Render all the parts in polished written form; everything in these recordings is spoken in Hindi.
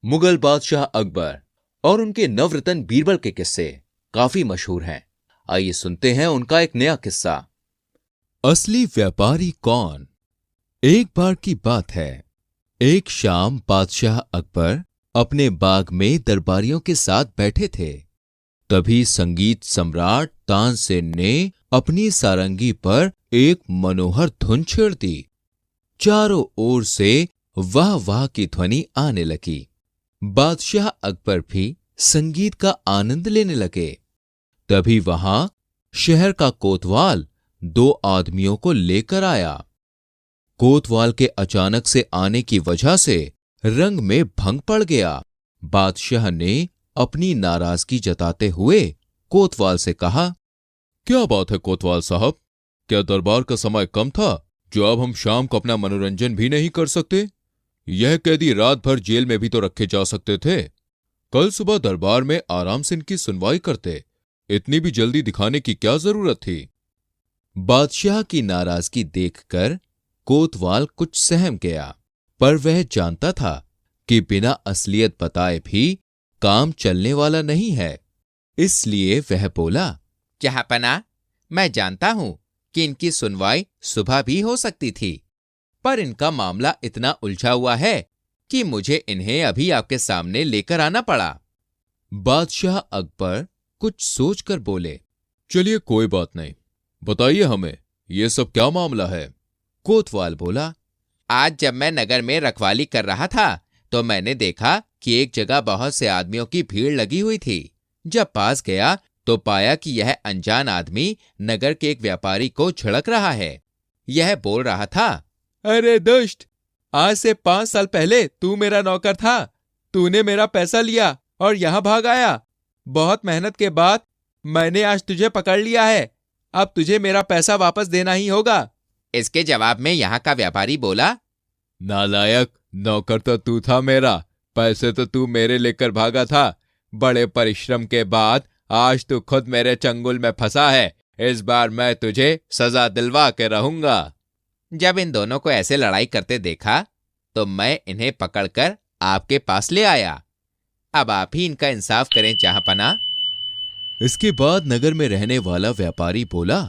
मुगल बादशाह अकबर और उनके नवरत्न बीरबल के किस्से काफी मशहूर हैं। आइए सुनते हैं उनका एक नया किस्सा। असली व्यापारी कौन। एक बार की बात है, एक शाम बादशाह अकबर अपने बाग में दरबारियों के साथ बैठे थे। तभी संगीत सम्राट तानसेन ने अपनी सारंगी पर एक मनोहर धुन छेड़ दी। चारों ओर से वाह वाह की ध्वनि आने लगी। बादशाह अकबर भी संगीत का आनंद लेने लगे। तभी वहां शहर का कोतवाल दो आदमियों को लेकर आया। कोतवाल के अचानक से आने की वजह से रंग में भंग पड़ गया। बादशाह ने अपनी नाराजगी जताते हुए कोतवाल से कहा, क्या बात है कोतवाल साहब, क्या दरबार का समय कम था जो अब हम शाम को अपना मनोरंजन भी नहीं कर सकते? यह कैदी रात भर जेल में भी तो रखे जा सकते थे। कल सुबह दरबार में आराम से इनकी सुनवाई करते। इतनी भी जल्दी दिखाने की क्या जरूरत थी? बादशाह की नाराजगी देखकर कोतवाल कुछ सहम गया, पर वह जानता था कि बिना असलियत बताए भी काम चलने वाला नहीं है। इसलिए वह बोला, जहांपना, मैं जानता हूं कि इनकी सुनवाई सुबह भी हो सकती थी, पर इनका मामला इतना उलझा हुआ है कि मुझे इन्हें अभी आपके सामने लेकर आना पड़ा। बादशाह अकबर कुछ सोचकर बोले, चलिए कोई बात नहीं, बताइए हमें ये सब क्या मामला है? कोतवाल बोला, आज जब मैं नगर में रखवाली कर रहा था तो मैंने देखा कि एक जगह बहुत से आदमियों की भीड़ लगी हुई थी। जब पास गया तो पाया कि यह अनजान आदमी नगर के एक व्यापारी को झिड़क रहा है। यह बोल रहा था, अरे दुष्ट, आज से 5 साल पहले तू मेरा नौकर था। तूने मेरा पैसा लिया और यहां भाग आया। बहुत मेहनत के बाद मैंने आज तुझे पकड़ लिया है। अब तुझे मेरा पैसा वापस देना ही होगा। इसके जवाब में यहाँ का व्यापारी बोला, नालायक, नौकर तो तू था मेरा, पैसे तो तू मेरे लेकर भागा था। बड़े परिश्रम के बाद आज तू खुद मेरे चंगुल में फंसा है। इस बार मैं तुझे सजा दिलवा के रहूंगा। जब इन दोनों को ऐसे लड़ाई करते देखा तो मैं इन्हें पकड़कर आपके पास ले आया। अब आप ही इनका इंसाफ करें जहांपना। इसके बाद नगर में रहने वाला व्यापारी बोला,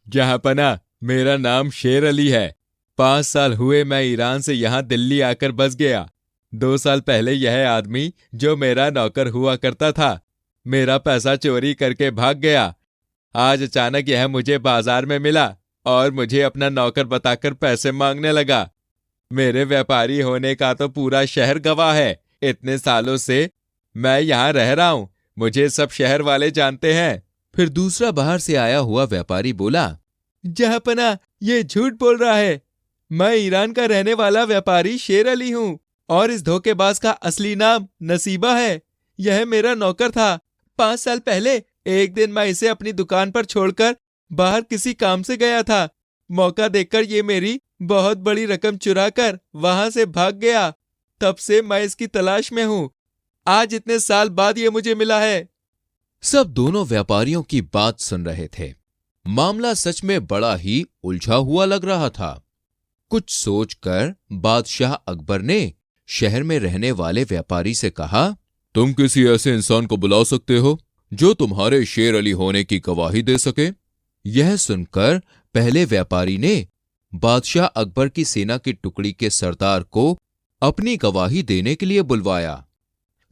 जहांपना, मेरा नाम शेर अली है। 5 साल हुए मैं ईरान से यहाँ दिल्ली आकर बस गया। 2 साल पहले यह आदमी जो मेरा नौकर हुआ करता था, मेरा पैसा चोरी करके भाग गया। आज अचानक यह मुझे बाजार में मिला और मुझे अपना नौकर बताकर पैसे मांगने लगा। मेरे व्यापारी होने का तो पूरा शहर गवाह है। इतने सालों से मैं यहाँ रह रहा हूँ, मुझे सब शहर वाले जानते हैं। फिर दूसरा बाहर से आया हुआ व्यापारी बोला, जहांपना, ये झूठ बोल रहा है। मैं ईरान का रहने वाला व्यापारी शेर अली हूँ और इस धोखेबाज का असली नाम नसीबा है। यह मेरा नौकर था। 5 साल पहले एक दिन मैं इसे अपनी दुकान पर छोड़कर बाहर किसी काम से गया था। मौका देखकर ये मेरी बहुत बड़ी रकम चुराकर वहां से भाग गया। तब से मैं इसकी तलाश में हूँ। आज इतने साल बाद ये मुझे मिला है। सब दोनों व्यापारियों की बात सुन रहे थे। मामला सच में बड़ा ही उलझा हुआ लग रहा था। कुछ सोचकर बादशाह अकबर ने शहर में रहने वाले व्यापारी से कहा, तुम किसी ऐसे इंसान को बुला सकते हो जो तुम्हारे शेर अली होने की गवाही दे सके? यह सुनकर पहले व्यापारी ने बादशाह अकबर की सेना की टुकड़ी के सरदार को अपनी गवाही देने के लिए बुलवाया।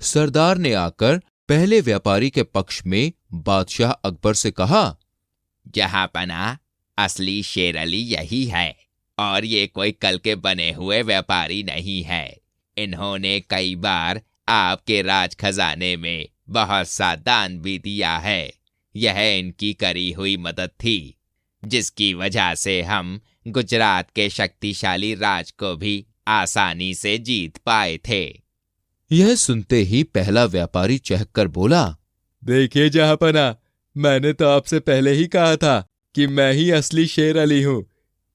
सरदार ने आकर पहले व्यापारी के पक्ष में बादशाह अकबर से कहा, जहांपना, असली शेर अली यही है और ये कोई कल के बने हुए व्यापारी नहीं है। इन्होंने कई बार आपके राज खजाने में बहुत सा दान भी दिया है। यह इनकी करी हुई मदद थी जिसकी वजह से हम गुजरात के शक्तिशाली राज को भी आसानी से जीत पाए थे। यह सुनते ही पहला व्यापारी चहककर बोला, देखिए जहांपना, मैंने तो आपसे पहले ही कहा था कि मैं ही असली शेर अली हूँ।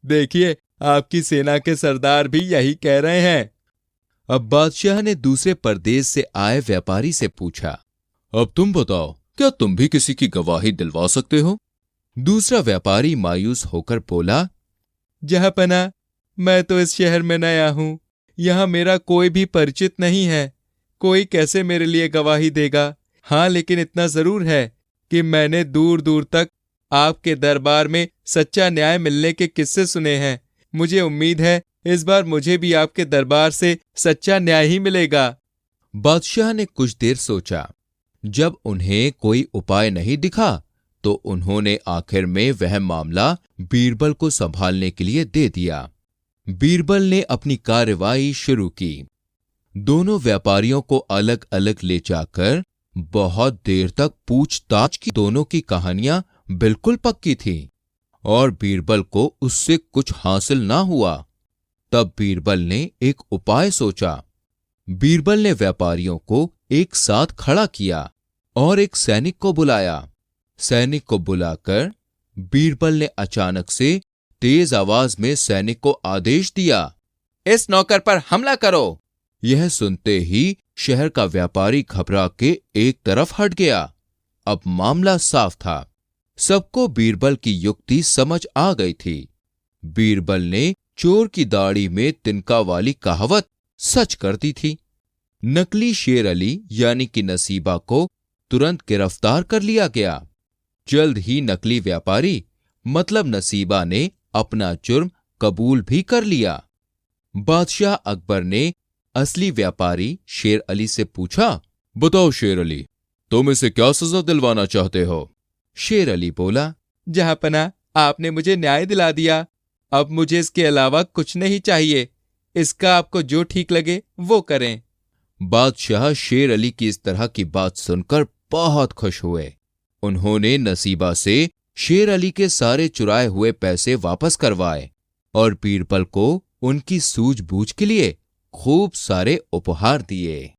देखिए, आपकी सेना के सरदार भी यही कह रहे हैं। अब बादशाह ने दूसरे परदेश से आए व्यापारी से पूछा, अब तुम बताओ, क्या तुम भी किसी की गवाही दिलवा सकते हो? दूसरा व्यापारी मायूस होकर बोला, जहांपना, मैं तो इस शहर में नया हूँ। यहाँ मेरा कोई भी परिचित नहीं है। कोई कैसे मेरे लिए गवाही देगा? हाँ, लेकिन इतना जरूर है कि मैंने दूर दूर तक आपके दरबार में सच्चा न्याय मिलने के किस्से सुने हैं। मुझे उम्मीद है इस बार मुझे भी आपके दरबार से सच्चा न्याय ही मिलेगा। बादशाह ने कुछ देर सोचा। जब उन्हें कोई उपाय नहीं दिखा तो उन्होंने आखिर में वह मामला बीरबल को संभालने के लिए दे दिया। बीरबल ने अपनी कार्रवाई शुरू की। दोनों व्यापारियों को अलग अलग ले जाकर बहुत देर तक पूछताछ की। दोनों की कहानियां बिल्कुल पक्की थीं और बीरबल को उससे कुछ हासिल ना हुआ। तब बीरबल ने एक उपाय सोचा। बीरबल ने व्यापारियों को एक साथ खड़ा किया और एक सैनिक को बुलाया। सैनिक को बुलाकर बीरबल ने अचानक से तेज आवाज में सैनिक को आदेश दिया, इस नौकर पर हमला करो। यह सुनते ही शहर का व्यापारी घबरा के एक तरफ हट गया। अब मामला साफ था। सबको बीरबल की युक्ति समझ आ गई थी। बीरबल ने चोर की दाढ़ी में तिनका वाली कहावत सच कर दी थी। नकली शेर अली यानी कि नसीबा को तुरंत गिरफ्तार कर लिया गया। जल्द ही नकली व्यापारी मतलब नसीबा ने अपना जुर्म कबूल भी कर लिया। बादशाह अकबर ने असली व्यापारी शेर अली से पूछा, बताओ शेर अली, तुम इसे क्या सजा दिलवाना चाहते हो? शेर अली बोला, जहांपना, आपने मुझे न्याय दिला दिया। अब मुझे इसके अलावा कुछ नहीं चाहिए। इसका आपको जो ठीक लगे वो करें। बादशाह शेर अली की इस तरह की बात सुनकर बहुत खुश हुए। उन्होंने नसीबा से शेर अली के सारे चुराए हुए पैसे वापस करवाए और बीरबल को उनकी सूझबूझ के लिए खूब सारे उपहार दिए।